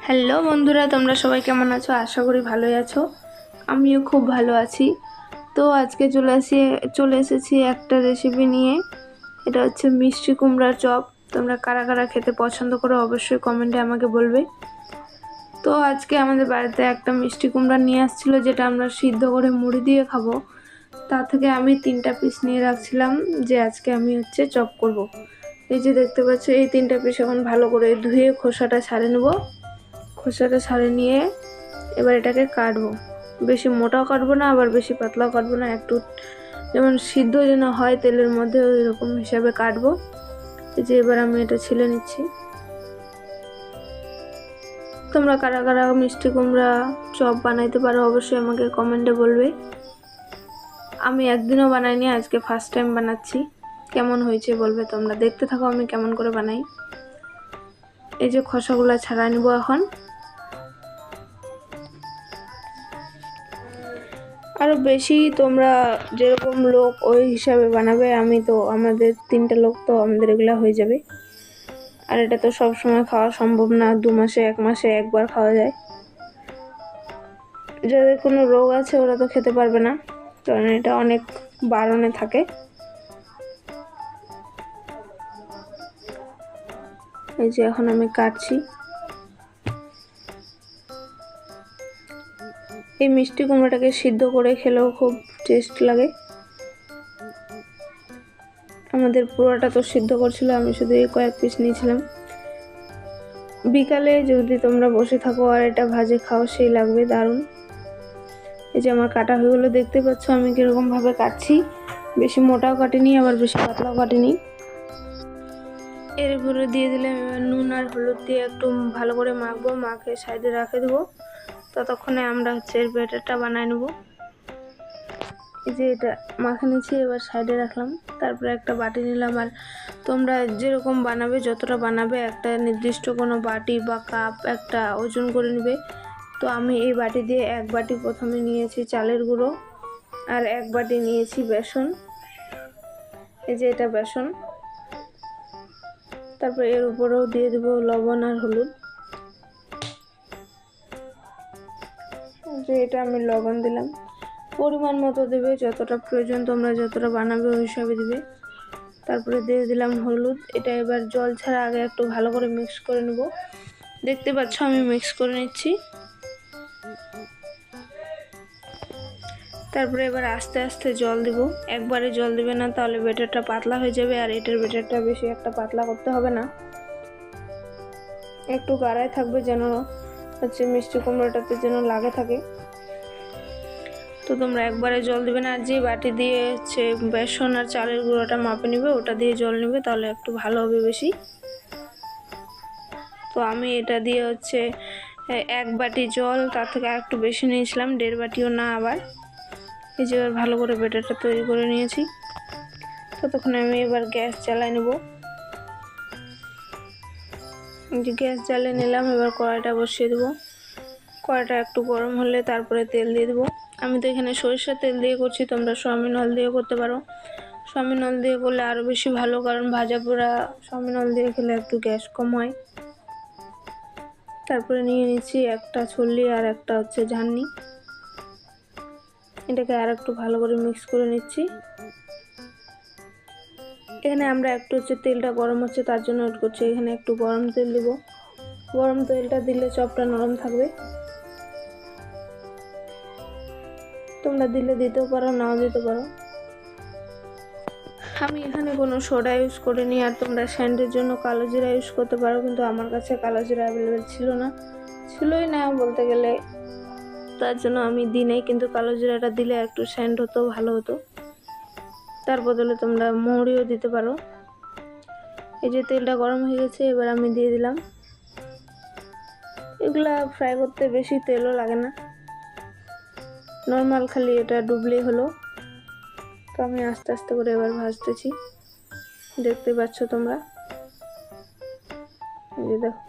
Hello বন্ধুরা, তোমরা সবাই কেমন আছো? আশা করি ভালোই আছো। আমিও খুব ভালো আছি। তো আজকে চলে এসেছি একটা রেসিপি নিয়ে। এটা হচ্ছে মিষ্টি কুমড়ার চপ। তোমরা কারা কারা খেতে পছন্দ করো অবশ্যই কমেন্টে আমাকে বলবে। তো আজকে আমাদের বাড়িতে একটা মিষ্টি কুমড়া নিয়ে আসছিলো, যেটা আমরা সিদ্ধ করে মুড়ি দিয়ে খাবো। তা থেকে আমি 3টা পিস নিয়ে রাখছিলাম, যে আজকে আমি চপ করব। এই যে দেখতে পাচ্ছ, এই 3টা পিস এখন ভালো করে ধুয়ে খোসাটা ছাড়িয়ে নেবো। খোসাটা ছাড়িয়ে নিয়ে এবার এটাকে কাটবো। বেশি মোটাও কাটবো না, আবার বেশি পাতলাও কাটবো না, একটু যেমন সিদ্ধ যেন হয় তেলের মধ্যে ওই রকম হিসাবে কাটবো। এই যে এবার আমি এটা ছিলে নিচ্ছি। তোমরা কারা কারা মিষ্টি কুমড়া চপ বানাইতে পারো অবশ্যই আমাকে কমেন্টে বলবে। আমি একদিনও বানাইনি, আজকে ফার্স্ট টাইম বানাচ্ছি। কেমন হয়েছে বলবে তোমরা। দেখতে থাকো আমি কেমন করে বানাই। এই যে খোসাগুলো ছাড়া নিব এখন। আরও বেশি তোমরা যেরকম লোক ওই হিসাবে বানাবে। আমাদের 3টা লোক, তো আমাদের এগুলা হয়ে যাবে। আর এটা তো সব সময় খাওয়া সম্ভব না, 2 মাসে 1 মাসে একবার খাওয়া যায়। যাদের কোনো রোগ আছে ওরা তো খেতে পারবে না, কারণ এটা অনেক বারণে থাকে। এই যে এখন আমি কাটছি। এই মিষ্টি কুমড়াটাকে সিদ্ধ করে খেলেও খুব টেস্ট লাগে। আমাদের পুরোটা তো সিদ্ধ করছিল, আমি শুধু এই কয়েক পিস নিয়েছিলাম। বিকালে যদি তোমরা বসে থাকো আর এটা ভাজে খাও, সেই লাগবে দারুণ। এই যে আমার কাটা হয়ে গেলো, দেখতে পাচ্ছ আমি কিরকম ভাবে কাটছি। বেশি মোটাও কাটিনি, আবার বেশি পাতলাও কাটিনি। এর উপরে দিয়ে দিলাম এবার নুন আর হলুদ দিয়ে একটু ভালো করে মাখবো, মাখে সাইডে রেখে দেবো। ততক্ষণে আমরা এর ব্যাটারটা বানাই নেবো। এই যে এটা মাখা নিচ্ছি, এবার সাইডে রাখলাম। তারপরে একটা বাটি নিলাম। আর তোমরা যেরকম বানাবে, যতটা বানাবে, একটা নির্দিষ্ট কোনো বাটি বা কাপ একটা ওজন করে নেবে। তো আমি এই বাটি দিয়ে 1 বাটি প্রথমে নিয়েছি চালের গুঁড়ো, আর 1 বাটি নিয়েছি বেসন। এই যে এটা বেসন। তারপর এর উপরেও দিয়ে দেবো লবণ আর হলুদ। যে এটা আমি লবণ দিলাম, পরিমাণ মতো দেবে, যতটা প্রয়োজন তোমরা যতটা বানাবে ওই হিসাবে দিবে। তারপরে দিয়ে দিলাম হলুদ। এটা এবার জল ছাড়া আগে একটু ভালো করে মিক্স করে নেব। দেখতে পাচ্ছ আমি মিক্স করে নিচ্ছি। তারপরে এবার আস্তে আস্তে জল দেব। একবারে জল দেবে না, তাহলে ব্যাটারটা পাতলা হয়ে যাবে। আর এটার ব্যাটারটা বেশি একটা পাতলা করতে হবে না, একটু গাঢ়ায় থাকবে, যেন মিষ্টি কুমড়োটাতে যেন লাগে থাকে। তো তোমরা একবারে জল দেবে না। আর যে বাটি দিয়ে বেসন আর চালের গুঁড়োটা মাপে নেবে, ওটা দিয়ে জল নেবে, তাহলে একটু ভালো হবে বেশি। তো আমি এটা দিয়ে 1 বাটি জল, তার থেকে আর একটু বেশি নিয়েছিলাম, 1.5 বাটিও না আবার। এই যে ভালো করে ব্যাটারটা তৈরি করে নিয়েছি। ততক্ষণে আমি এবার গ্যাস জ্বালায় নেব। যে গ্যাস জ্বালিয়ে নিলাম, এবার কড়াইটা বসিয়ে দেবো। কড়াইটা একটু গরম হলে তারপরে তেল দিয়ে দেবো। আমি তো এখানে সরিষার তেল দিয়ে করছি, তোমরা সয়াবিন অয়েল দিয়েও করতে পারো। সয়াবিন অয়েল দিয়ে করলে আরও বেশি ভালো, কারণ ভাজা পোড়া সয়াবিন অয়েল দিয়ে খেলে একটু গ্যাস কম হয়। তারপরে নিয়ে নিচ্ছি একটা ছল্লি আর একটা ঝান্নি। এটাকে আর একটু ভালো করে মিক্স করে নিচ্ছি। এখানে আমরা একটু তেলটা গরম হচ্ছে তার জন্য ওয়েট করছি। এখানে একটু গরম তেল দিব। গরম তেলটা দিলে চপটা নরম থাকবে। তোমরা দিলে দিতেও পারো, নাও দিতে পারো। আমি এখানে কোনো সোডা ইউজ করিনি। আর তোমরা স্যান্ডের জন্য কালো জিরা ইউজ করতে পারো, কিন্তু আমার কাছে কালো জিরা অ্যাভেলেবেল ছিলই না বলতে গেলে, তার জন্য আমি দিই নাই। কিন্তু কালো জিরাটা দিলে একটু স্যান্ড হতো, ভালো হতো। তার বদলে তোমরা মৌরিও দিতে পারো। এই যে তেলটা গরম হয়ে গেছে, এবার আমি দিয়ে দিলাম। এগুলা ফ্রাই করতে বেশি তেলও লাগে না, নর্মাল খালি এটা ডুবলেই হলো। তো আমি আস্তে আস্তে করে এবার ভাজতেছি, দেখতে পাচ্ছ তোমরা। এই যে দেখো,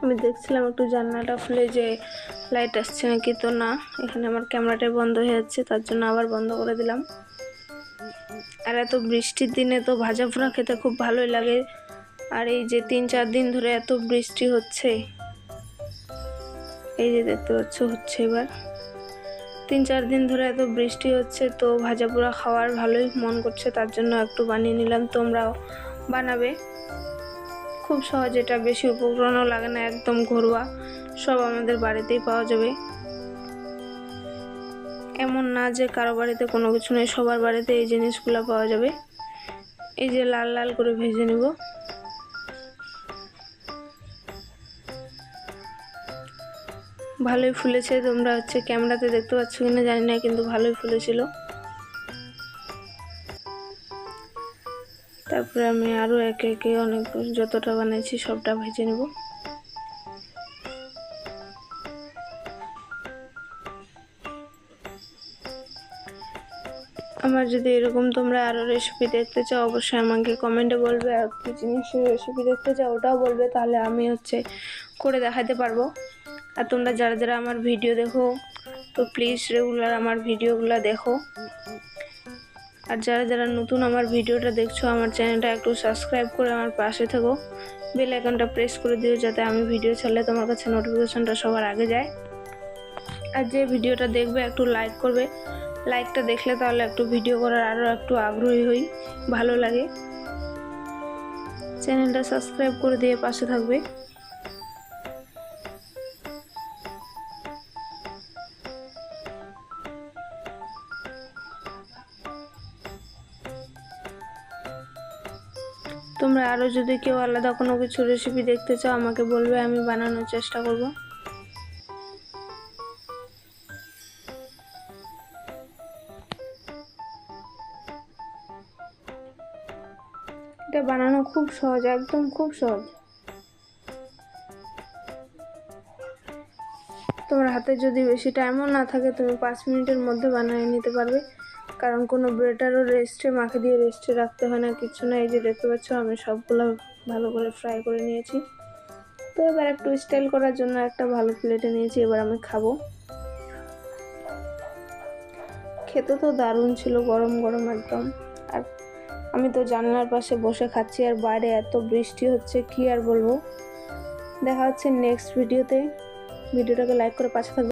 আমি দেখছিলাম একটু জানলাটা খুলে যে লাইট আসছে নাকি, তো না, এখানে আমার ক্যামেরাটাই বন্ধ হয়ে যাচ্ছে, তার জন্য আবার বন্ধ করে দিলাম। আর এত বৃষ্টির দিনে তো ভাজা পোড়া খেতে খুব ভালোই লাগে। আর এই যে 3-4 দিন ধরে এত বৃষ্টি হচ্ছে, এই যে দেখতে পাচ্ছ হচ্ছে এবার 3-4 দিন ধরে এত বৃষ্টি হচ্ছে, তো ভাজা পোড়া খাওয়ার ভালোই মন করছে, তার জন্য একটু বানিয়ে নিলাম। তোমরাও বানাবে, খুব সহজ, এটা বেশি উপকরণও লাগে না, একদম ঘরোয়া, সব আমাদের বাড়িতেই পাওয়া যাবে। এমন না যে কারো বাড়িতে কোনো কিছু নেই, সবার বাড়িতে এই জিনিসগুলো পাওয়া যাবে। এই যে লাল লাল করে ভেজে নেব। ভালোই ফুলেছে, তোমরা ক্যামেরাতে দেখতে পাচ্ছ কিনা জানি না, কিন্তু ভালোই ফুলেছিল। তারপরে আমি আরও একে একে অনেক যতটা বানাইছি সবটা ভেজে নেব। আমার যদি এরকম তোমরা আরও রেসিপি দেখতে চাও অবশ্যই আমাকে কমেন্টে বলবে, আর কি জিনিসের রেসিপি দেখতে চাও ওটাও বলবে, তাহলে আমি করে দেখাতে পারবো। আর তোমরা যারা যারা আমার ভিডিও দেখো, তো প্লিজ রেগুলার আমার ভিডিওগুলো দেখো। আর যারা যারা নতুন আমার ভিডিওটা দেখছো, আমার চ্যানেলটা একটু সাবস্ক্রাইব করে আমার পাশে থেকো, বেল আইকনটা প্রেস করে দিও, যাতে আমি ভিডিও ছাড়লে তোমার কাছে নোটিফিকেশনটা সবার আগে যায়। আর যে ভিডিওটা দেখবে একটু লাইক করবে, লাইকটা দেখলে তাহলে একটু ভিডিও করার আরও একটু আগ্রহী হই, ভালো লাগে। চ্যানেলটা সাবস্ক্রাইব করে দিয়ে পাশে থাকবে। তোমরা আরও যদি কেউ আলাদা কোনো কিছু রেসিপি দেখতে চাও আমাকে বলবে, আমি বানানোর চেষ্টা করব। এটা বানানো খুব সহজ, একদম খুব সহজ। তোমার হাতে যদি বেশি টাইমও না থাকে, তুমি 5 মিনিটের মধ্যে বানিয়ে নিতে পারবে, কারণ কোনো ব্রেটারও রেস্টে মাখে দিয়ে রেস্টে রাখতে হয় না, কিছু না। এই যে দেখতে পাচ্ছ আমি সবগুলো ভালো করে ফ্রাই করে নিয়েছি। তো এবার একটু স্টাইল করার জন্য একটা ভালো প্লেটে নিয়েছি, এবার আমি খাবো। খেতে তো দারুণ ছিল, গরম গরম একদম। আর আমি তো জানলার পাশে বসে খাচ্ছি, আর বাইরে এত বৃষ্টি হচ্ছে, কি আর বলবো। দেখা হচ্ছে নেক্সট ভিডিওতে। ভিডিওটাকে লাইক করে পাশে থাকবে।